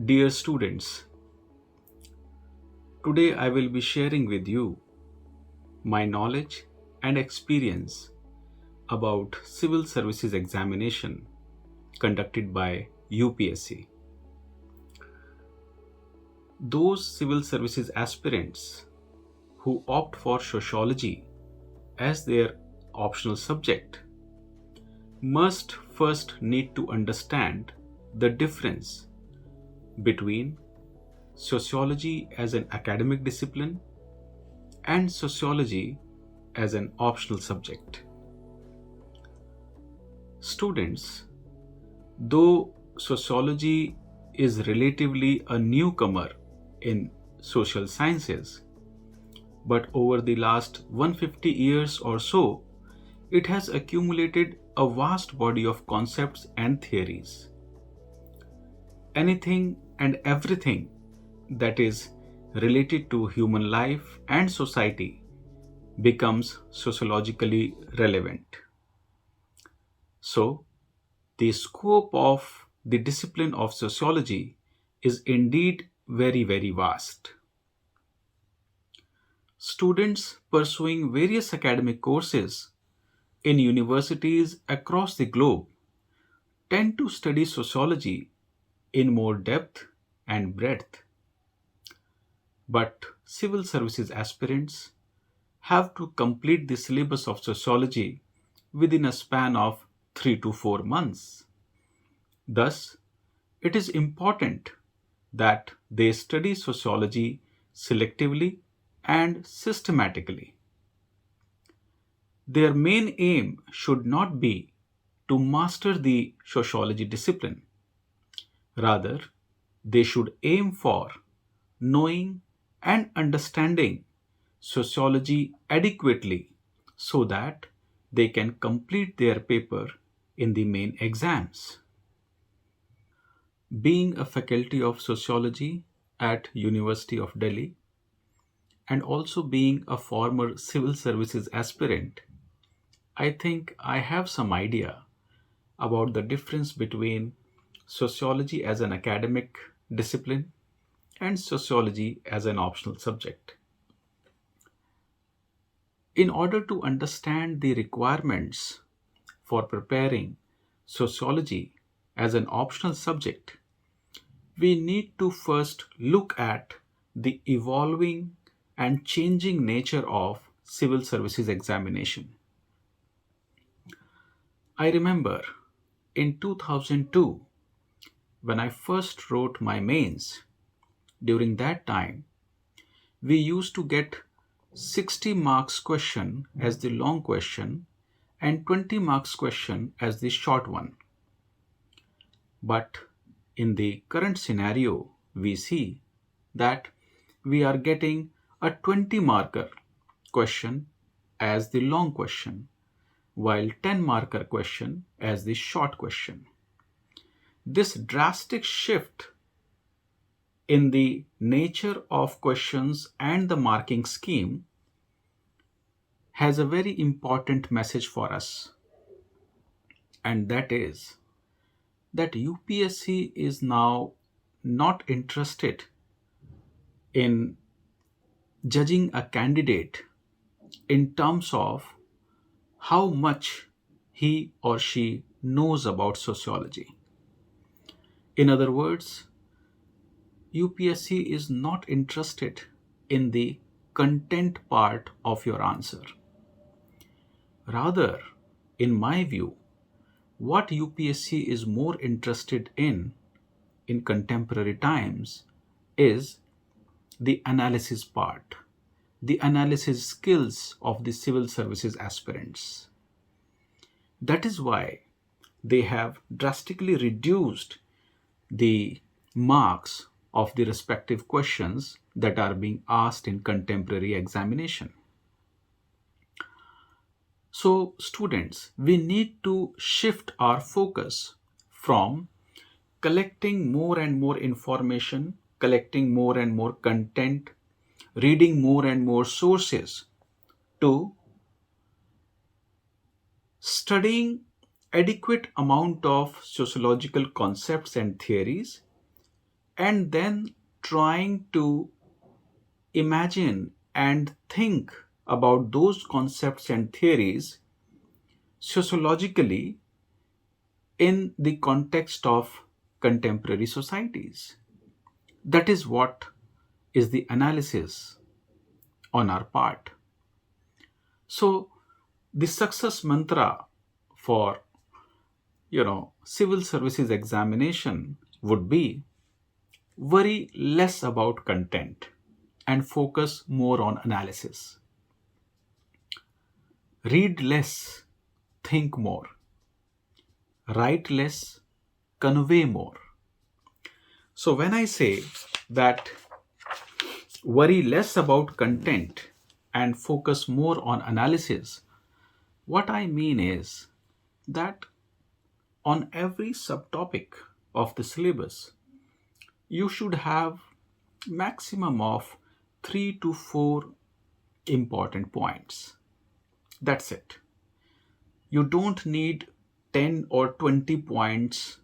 Dear students, today I will be sharing with you my knowledge and experience about civil services examination conducted by UPSC. Those civil services aspirants who opt for sociology as their optional subject must first need to understand the difference between sociology as an academic discipline and sociology as an optional subject. Students, though sociology is relatively a newcomer in social sciences, but over the last 150 years or so, it has accumulated a vast body of concepts and theories. Anything and everything that is related to human life and society becomes sociologically relevant. So, the scope of the discipline of sociology is indeed very vast. Students pursuing various academic courses in universities across the globe tend to study sociology in more depth and breadth. But civil services aspirants have to complete the syllabus of sociology within a span of 3 to 4 months. Thus, it is important that they study sociology selectively and systematically. Their main aim should not be to master the sociology discipline. Rather, they should aim for knowing and understanding sociology adequately so that they can complete their paper in the main exams. Being a faculty of sociology at University of Delhi and also being a former civil services aspirant, I think I have some idea about the difference between sociology as an academic discipline and sociology as an optional subject. In order to understand the requirements for preparing sociology as an optional subject, we need to first look at the evolving and changing nature of civil services examination. I remember in 2002 when I first wrote my mains. During that time, we used to get 60 marks question as the long question and 20 marks question as the short one. But in the current scenario, we see that we are getting a 20 marker question as the long question, while 10 marker question as the short question. This drastic shift in the nature of questions and the marking scheme has a very important message for us, and that is that UPSC is now not interested in judging a candidate in terms of how much he or she knows about sociology. In other words, UPSC is not interested in the content part of your answer. Rather, in my view, what UPSC is more interested in contemporary times is the analysis part, the analysis skills of the civil services aspirants. That is why they have drastically reduced the marks of the respective questions that are being asked in contemporary examination. So, students, we need to shift our focus from collecting more and more information, collecting more and more content, reading more and more sources to studying adequate amount of sociological concepts and theories and then trying to imagine and think about those concepts and theories sociologically in the context of contemporary societies. That is what is the analysis on our part. So, the success mantra for civil services examination would be worry less about content and focus more on analysis. Read less, think more. Write less, convey more. So when I say that worry less about content and focus more on analysis, what I mean is that on every subtopic of the syllabus, you should have maximum of 3 to 4 important points. That's it. You don't need 10 or 20 points,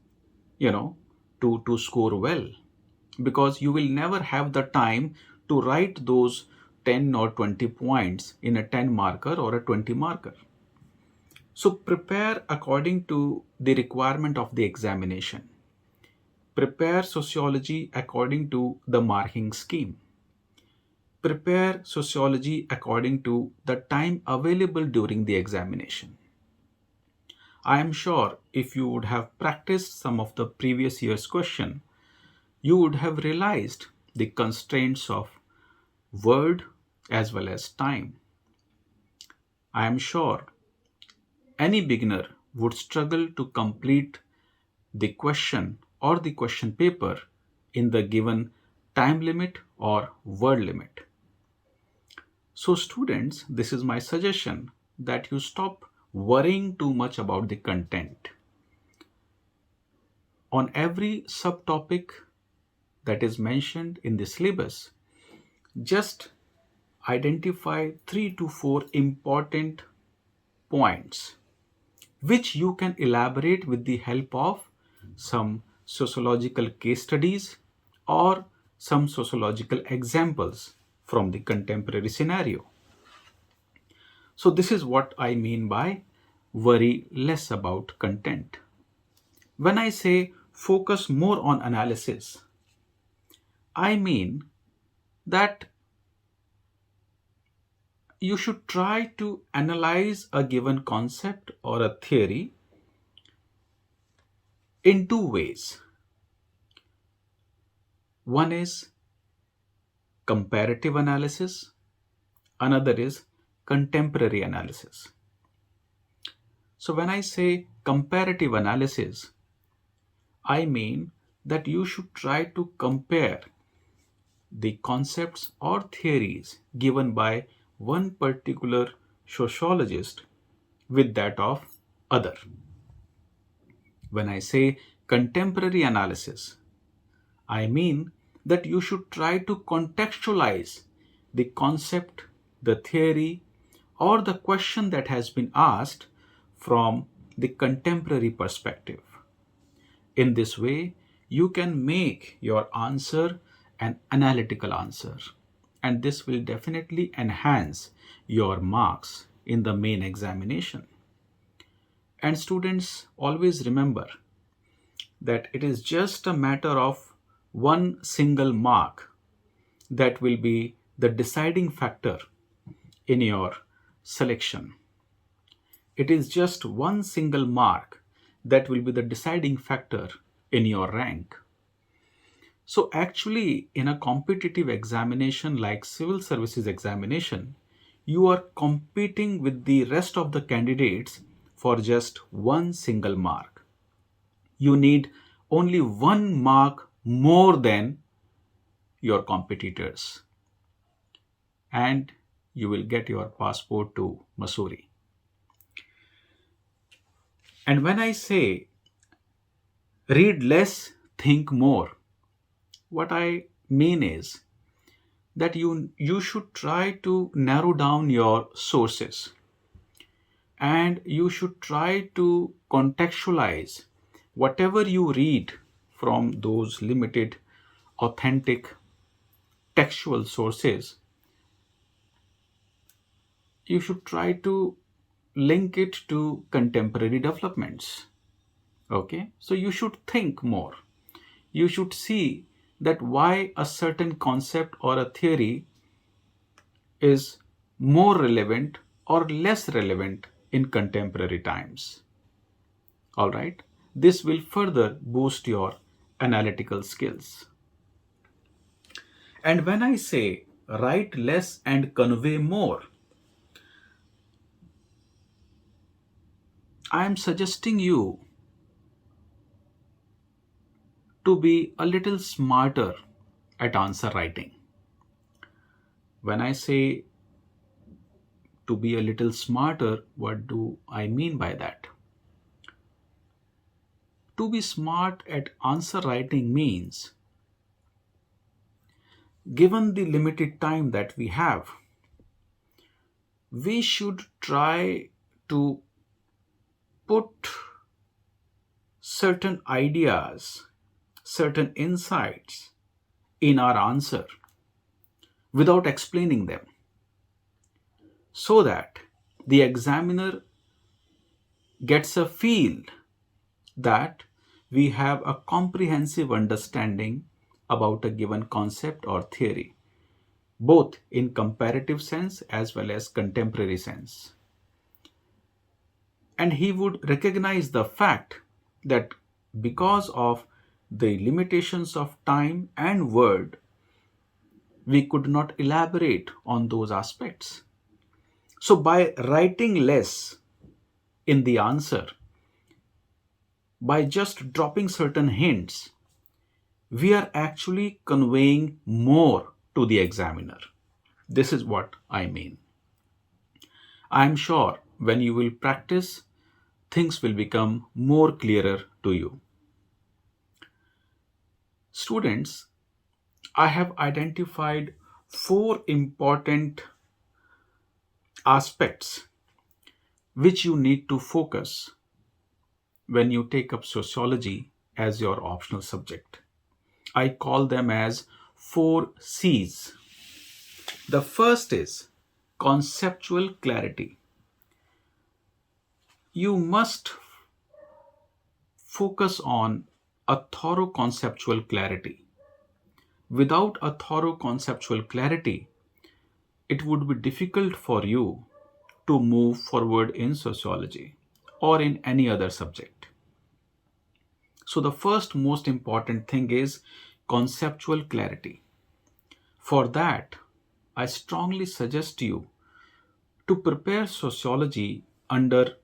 to score well, because you will never have the time to write those 10 or 20 points in a 10 marker or a 20 marker. So prepare according to the requirement of the examination. Prepare sociology according to the marking scheme. Prepare sociology according to the time available during the examination. I am sure if you would have practiced some of the previous year's question, you would have realized the constraints of word as well as time. I am sure any beginner would struggle to complete the question or the question paper in the given time limit or word limit. So students, this is my suggestion that you stop worrying too much about the content. On every subtopic that is mentioned in the syllabus, just identify 3 to 4 important points which you can elaborate with the help of some sociological case studies or some sociological examples from the contemporary scenario. So this is what I mean by worry less about content. When I say focus more on analysis, I mean that you should try to analyze a given concept or a theory in two ways. One is comparative analysis, another is contemporary analysis. So when I say comparative analysis, I mean that you should try to compare the concepts or theories given by one particular sociologist with that of other. When I say contemporary analysis, I mean that you should try to contextualize the concept, the theory, or the question that has been asked from the contemporary perspective. In this way, you can make your answer an analytical answer, and this will definitely enhance your marks in the main examination. And students, always remember that it is just a matter of one single mark that will be the deciding factor in your selection. It is just one single mark that will be the deciding factor in your rank. So actually, in a competitive examination like civil services examination, you are competing with the rest of the candidates for just one single mark. You need only one mark more than your competitors, and you will get your passport to Missouri. And when I say read less, think more, what I mean is that you should try to narrow down your sources, and you should try to contextualize whatever you read from those limited authentic textual sources, you should try to link it to contemporary developments. Okay, so you should think more. You should see that why a certain concept or a theory is more relevant or less relevant in contemporary times. All right, this will further boost your analytical skills. And when I say write less and convey more, I am suggesting you to be a little smarter at answer writing. When I say to be a little smarter, what do I mean by that? To be smart at answer writing means, given the limited time that we have, we should try to put certain ideas, certain insights in our answer without explaining them, so that the examiner gets a feel that we have a comprehensive understanding about a given concept or theory, both in comparative sense as well as contemporary sense. And he would recognize the fact that because of the limitations of time and word, we could not elaborate on those aspects. So, by writing less in the answer, by just dropping certain hints, we are actually conveying more to the examiner. This is what I mean. I am sure when you will practice, things will become more clearer to you. Students, I have identified four important aspects which you need to focus when you take up sociology as your optional subject. I call them as 4 C's. The first is conceptual clarity. You must focus on a thorough conceptual clarity. Without a thorough conceptual clarity, it would be difficult for you to move forward in sociology or in any other subject. So, the first most important thing is conceptual clarity. For that, I strongly suggest you to prepare sociology under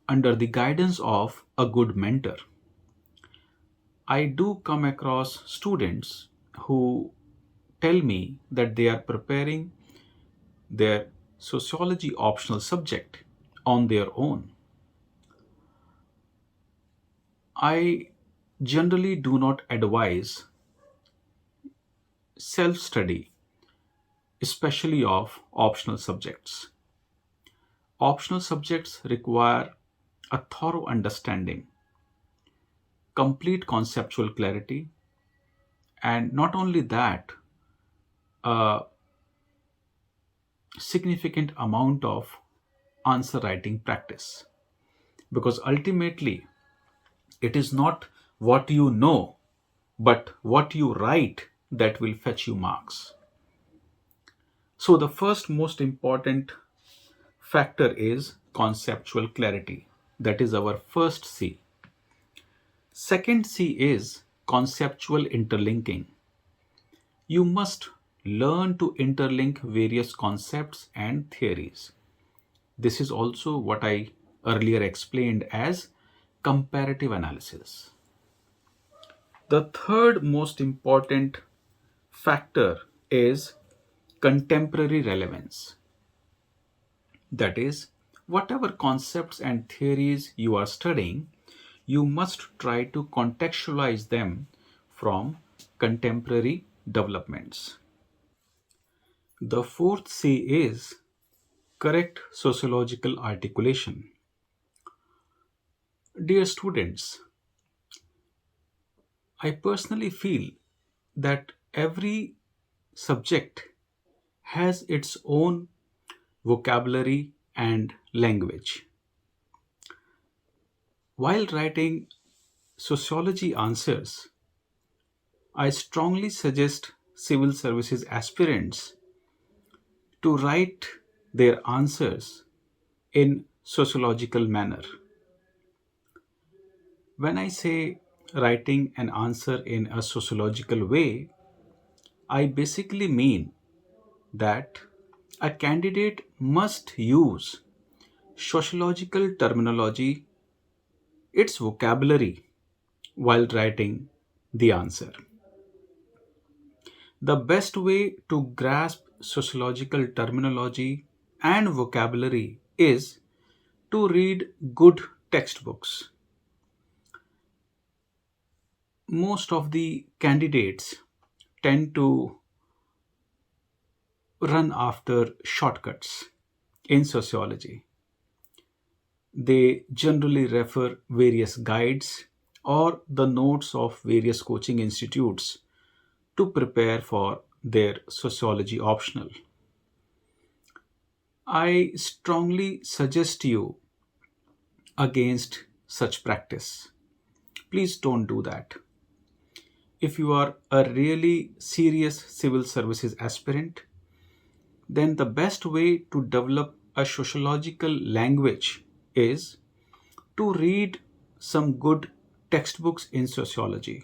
the guidance of a good mentor. I do come across students who tell me that they are preparing their sociology optional subject on their own. I generally do not advise self study, especially of optional subjects. Optional subjects require a thorough understanding, complete conceptual clarity, and not only that, a significant amount of answer writing practice. Because ultimately, it is not what you know, but what you write that will fetch you marks. So, the first most important factor is conceptual clarity. That is our first C. Second C is conceptual interlinking. You must learn to interlink various concepts and theories. This is also what I earlier explained as comparative analysis. The third most important factor is contemporary relevance. That is, whatever concepts and theories you are studying, you must try to contextualize them from contemporary developments. The fourth C is correct sociological articulation. Dear students, I personally feel that every subject has its own vocabulary and language. While writing sociology answers, I strongly suggest civil services aspirants to write their answers in sociological manner. When I say writing an answer in a sociological way, I basically mean that a candidate must use sociological terminology, its vocabulary, while writing the answer. The best way to grasp sociological terminology and vocabulary is to read good textbooks. Most of the candidates tend to run after shortcuts in sociology. They generally refer various guides or the notes of various coaching institutes to prepare for their sociology optional. I strongly suggest you against such practice. Please don't do that. If you are a really serious civil services aspirant, then the best way to develop a sociological language is to read some good textbooks in sociology.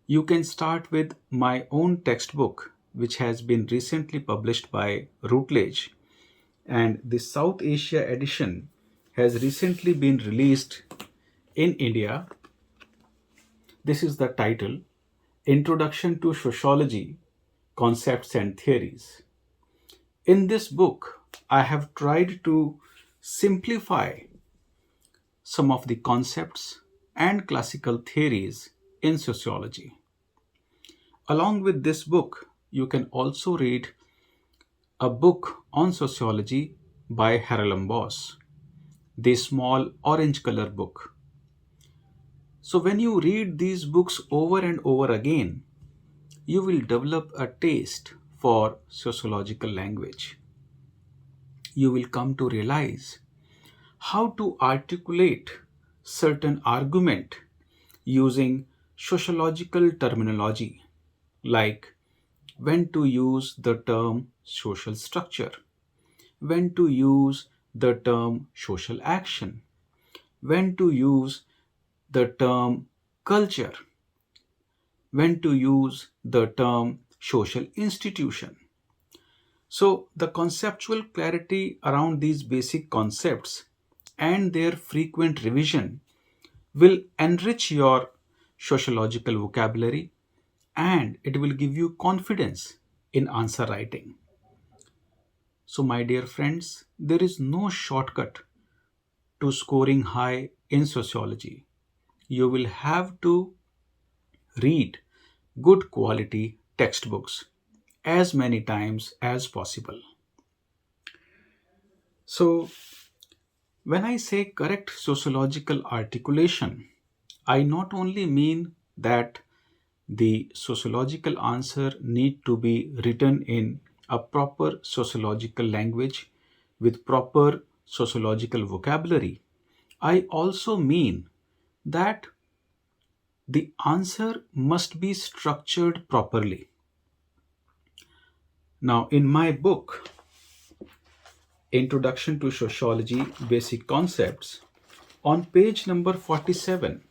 You can start with my own textbook, which has been recently published by Routledge, and the South Asia edition has recently been released in India. This is the title: Introduction to Sociology Concepts and Theories. In this book, I have tried to simplify some of the concepts and classical theories in sociology. Along with this book, you can also read a book on sociology by Haralem Boss, the small orange color book. So, when you read these books over and over again, you will develop a taste for sociological language. You will come to realize how to articulate certain argument using sociological terminology, like when to use the term social structure, when to use the term social action, when to use the term culture, when to use the term social institution. So, the conceptual clarity around these basic concepts and their frequent revision will enrich your sociological vocabulary, and it will give you confidence in answer writing. So, my dear friends, there is no shortcut to scoring high in sociology. You will have to read good quality textbooks as many times as possible. So, when I say correct sociological articulation, I not only mean that the sociological answer need to be written in a proper sociological language with proper sociological vocabulary. I also mean that the answer must be structured properly. Now, in my book, Introduction to Sociology Basic Concepts, on page number 47,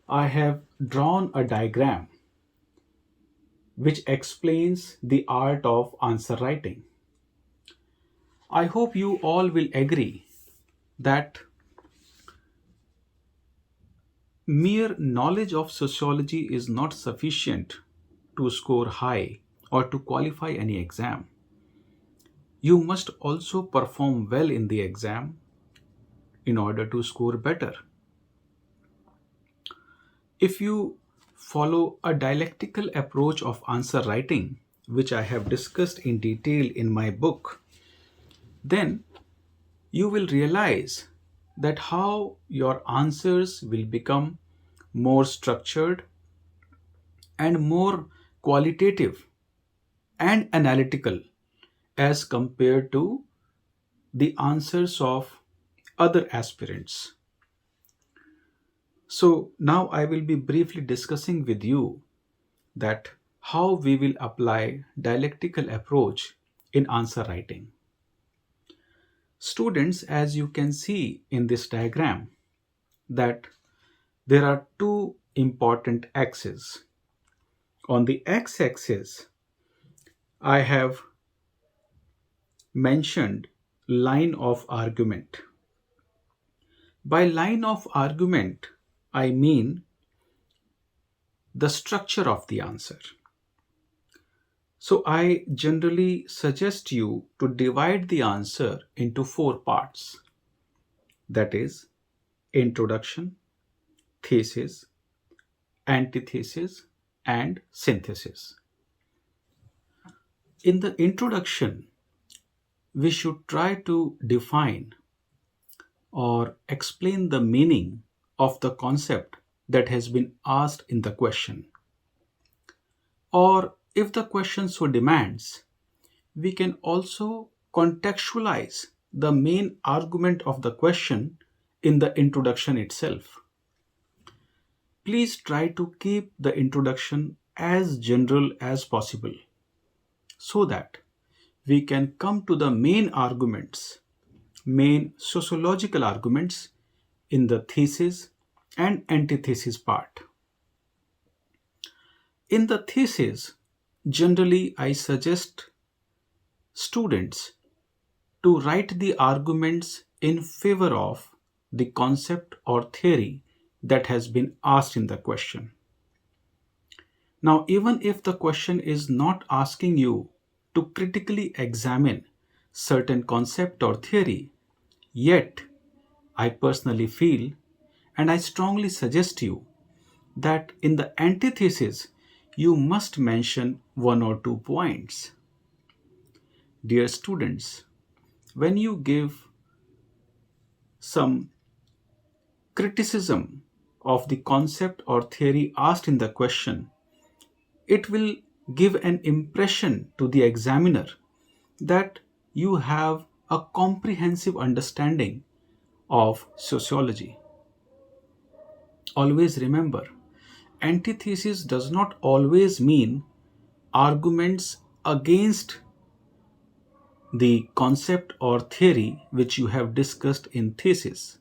I have drawn a diagram which explains the art of answer writing. I hope you all will agree that mere knowledge of sociology is not sufficient to score high or to qualify any exam. You must also perform well in the exam in order to score better. If you follow a dialectical approach of answer writing, which I have discussed in detail in my book, then you will realize that how your answers will become more structured, and more qualitative and analytical as compared to the answers of other aspirants. So now I will be briefly discussing with you that how we will apply dialectical approach in answer writing. Students, as you can see in this diagram, that there are two important axes. On the x-axis, I have mentioned line of argument. By line of argument, I mean the structure of the answer. So I generally suggest you to divide the answer into four parts. That is introduction, thesis, antithesis, and synthesis. In the introduction, we should try to define or explain the meaning of the concept that has been asked in the question. Or if the question so demands, we can also contextualize the main argument of the question in the introduction itself. Please try to keep the introduction as general as possible so that we can come to the main arguments, main sociological arguments in the thesis and antithesis part. In the thesis, generally I suggest students to write the arguments in favor of the concept or theory that has been asked in the question. Now, even if the question is not asking you to critically examine certain concept or theory, yet I personally feel and I strongly suggest you that in the antithesis you must mention one or two points. Dear students, when you give some criticism of the concept or theory asked in the question, it will give an impression to the examiner that you have a comprehensive understanding of sociology. Always remember, antithesis does not always mean arguments against the concept or theory which you have discussed in thesis.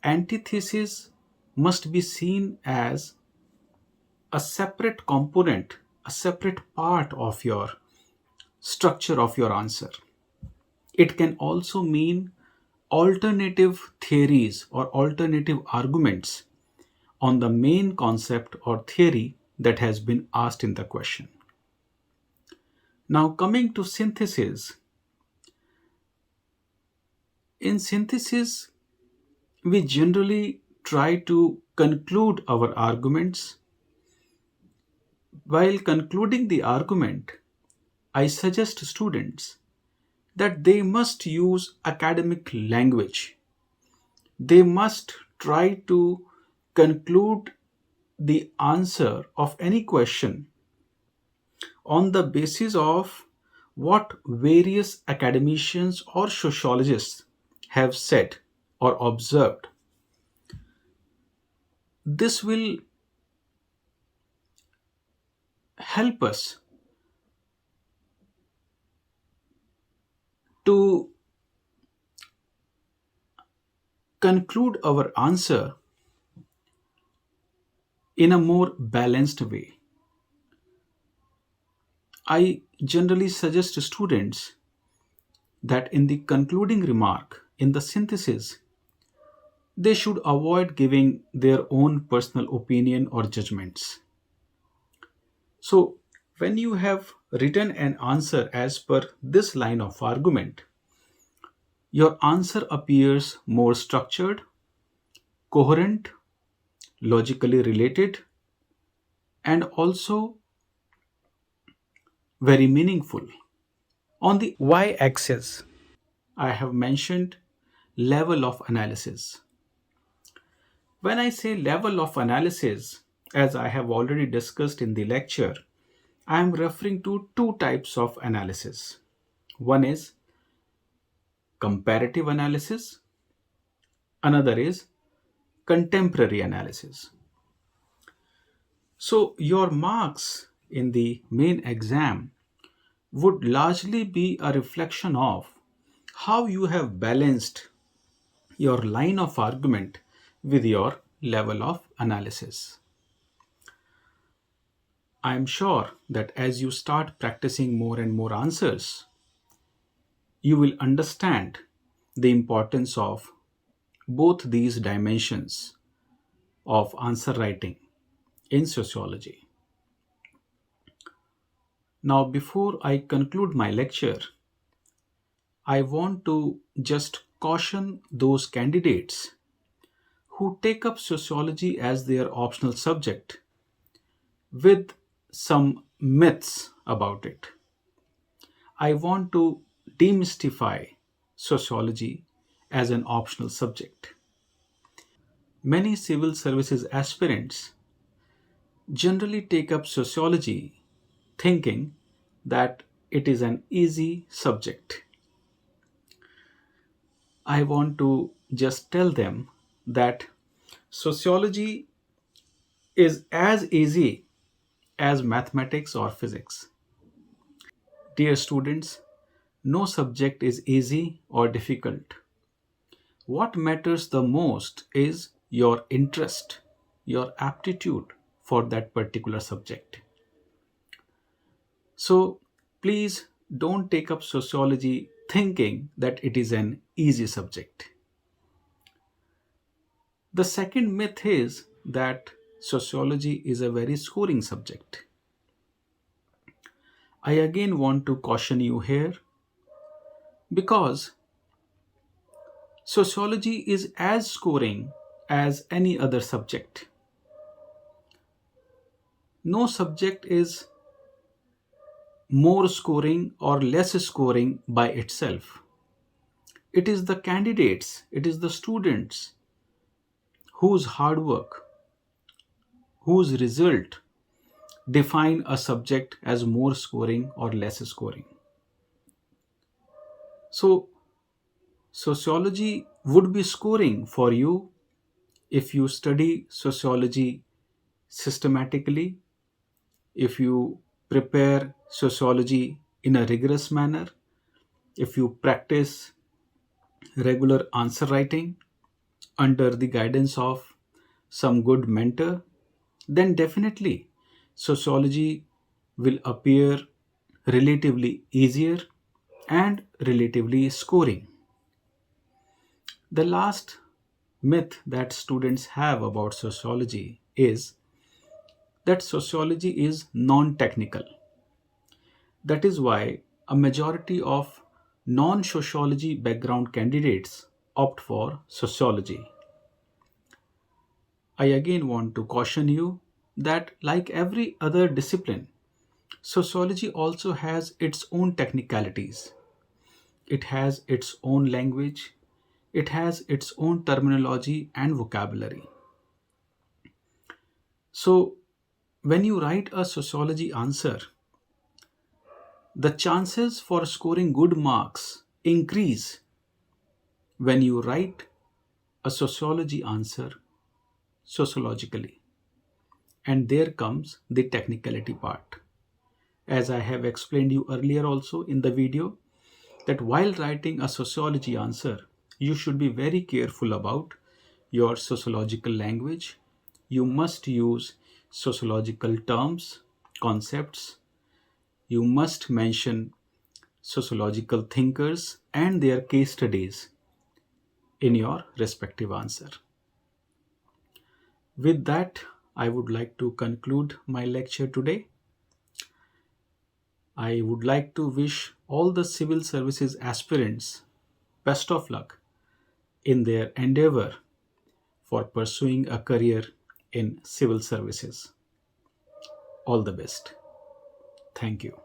Antithesis must be seen as a separate component, a separate part of your structure of your answer. It can also mean alternative theories or alternative arguments on the main concept or theory that has been asked in the question. Now, coming to synthesis. In synthesis, we generally try to conclude our arguments. While concluding the argument, I suggest to students that they must use academic language. They must try to conclude the answer of any question on the basis of what various academicians or sociologists have said or observed. This will help us to conclude our answer in a more balanced way. I generally suggest to students that in the concluding remark, in the synthesis, they should avoid giving their own personal opinion or judgments. So, when you have written an answer as per this line of argument, your answer appears more structured, coherent, logically related, and also very meaningful. On the y axis, I have mentioned level of analysis. When I say level of analysis, as I have already discussed in the lecture, I am referring to two types of analysis. One is comparative analysis, another is contemporary analysis. So, your marks in the main exam would largely be a reflection of how you have balanced your line of argument with your level of analysis. I am sure that as you start practicing more and more answers, you will understand the importance of both these dimensions of answer writing in sociology. Now, before I conclude my lecture, I want to just caution those candidates who take up sociology as their optional subject with some myths about it. I want to demystify sociology as an optional subject. Many civil services aspirants generally take up sociology thinking that it is an easy subject. I want to just tell them that sociology is as easy as mathematics or physics. Dear students, no subject is easy or difficult. What matters the most is your interest, your aptitude for that particular subject. So please don't take up sociology thinking that it is an easy subject. The second myth is that sociology is a very scoring subject. I again want to caution you here because sociology is as scoring as any other subject. No subject is more scoring or less scoring by itself. It is the candidates, it is the students whose hard work, whose result define a subject as more scoring or less scoring. So, sociology would be scoring for you if you study sociology systematically, if you prepare sociology in a rigorous manner, if you practice regular answer writing under the guidance of some good mentor, then definitely sociology will appear relatively easier and relatively scoring. The last myth that students have about sociology is that sociology is non technical. That is why a majority of non sociology background candidates opt for sociology. I again want to caution you that, like every other discipline, sociology also has its own technicalities. It has its own language, it has its own terminology and vocabulary. So, when you write a sociology answer, the chances for scoring good marks increase when you write a sociology answer sociologically. And there comes the technicality part. As I have explained you earlier also in the video, that while writing a sociology answer, you should be very careful about your sociological language. You must use sociological terms, concepts. You must mention sociological thinkers and their case studies in your respective answer. With that, I would like to conclude my lecture today. I would like to wish all the civil services aspirants best of luck in their endeavor for pursuing a career in civil services. All the best. Thank you.